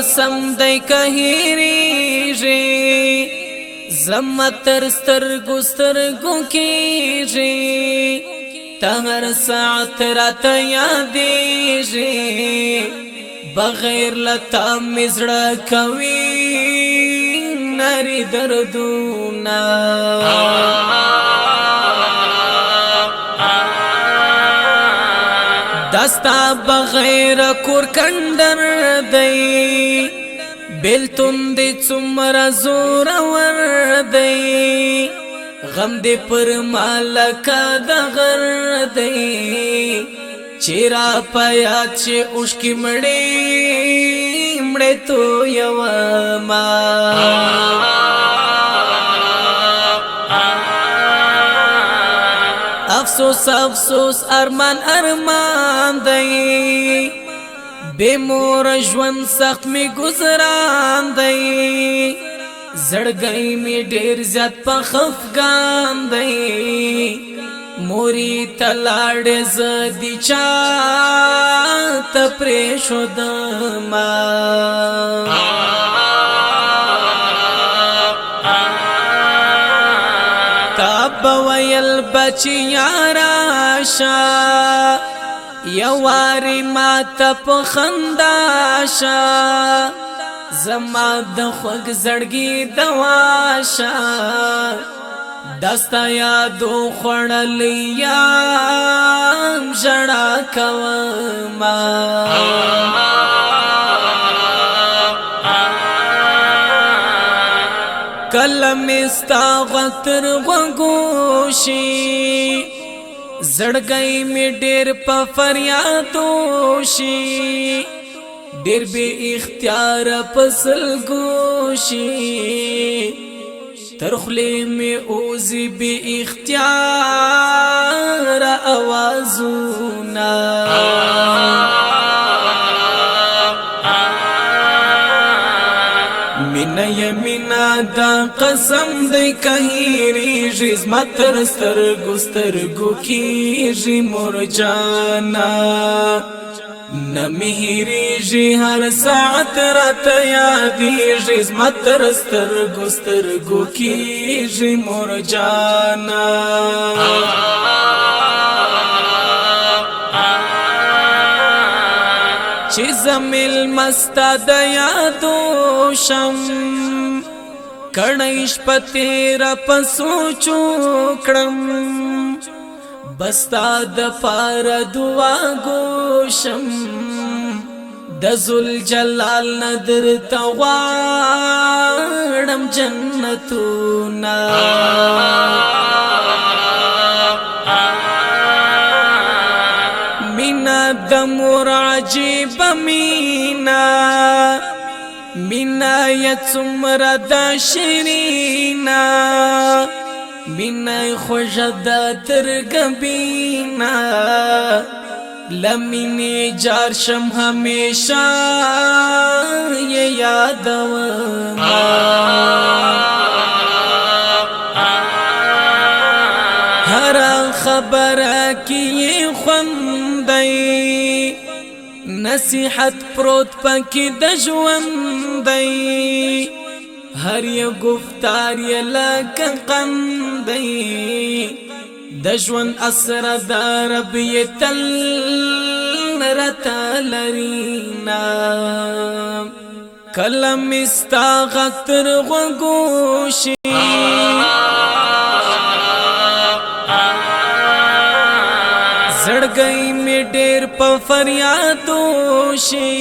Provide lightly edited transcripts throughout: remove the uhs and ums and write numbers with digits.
قسم دی کهیریږي زما تر سترګو سترګو کېږي ته هر ساعت راته یادېږي بغیر له تا مې زړه کوي نري دردونه دستا بغیر کور کندر دی بیلتون دی څومره زورور دی غم دی پر مالکه د غر دی چیرا پیا چې اوښکې مړې تو یوما افسوس افسوس ارمان ارمان دی بے مور ژوند سخت می گزران دی زړګی می ډیر زیات په خفګان دی موري تلاړ زدي چا ته پرې شو دما تاب ویل بچی یاراشا یواری ما ته په خنداشا زما د خوږ زړګي دواشا دستا یادو خوړلی یم ژړا کوما کله مې ستا غږ تر غوږو شي زړګی مې ډېر په فریادو شي ډېر بې اختیاره په سلګو شي تر خولې مې اوزي بې اختیاره اوازونه مینا یمینا دا قسم دی کهیریږي زما تر سترګو سترګو کېږي مور جانا نمیریږي هر ساعت راته یادېږي زما تر سترګو سترګو کېږي مور جانا چې زمیل مستا د یادو شم کړی شپه تیره په سوچو کړم بستا د پاره دعا ګوشم د ذوالجلال نه درته غواړم جنتونه مینا د مور عجیبه مینا مینا یې څومره د شیرینا مینا خوږه ده تر ګبینا لمینې جار شم همیشه یې یادومه هر خبره کې یې خوند دی نصیحت پروت پکې د ژوند دی هر یو گفتار یې لکه قند دی د ژوند اسره د رب یې تل راته لرینا کله مې ستا غږ تر غوږو شي زړګی مې ډېر په فریادو شي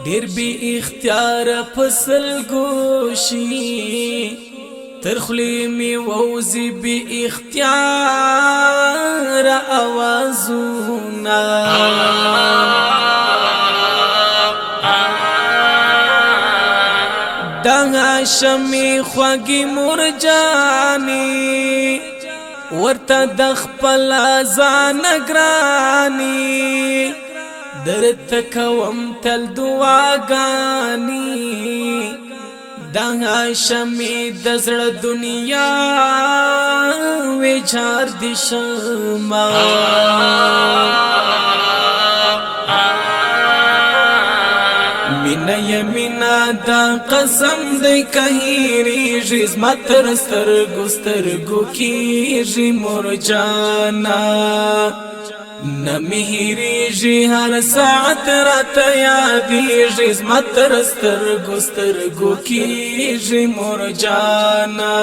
ډېر بې اختیاره په سلګو شي تر خولې مې ووځي بې اختیاره اوازونه دغه شمې خوږې مرجانې ورته د خپل ځان ګراني درته کوم تل دعاګانې دغه شمې د زړه دنیا ویچار دي شمه مینا یمینا دا قسم دی کهیریږي زما تر سترګو سترګو کیږي مور جانا نمیریږي هر ساعت راته یادیږي زما تر سترګو سترګو کیږي مور جانا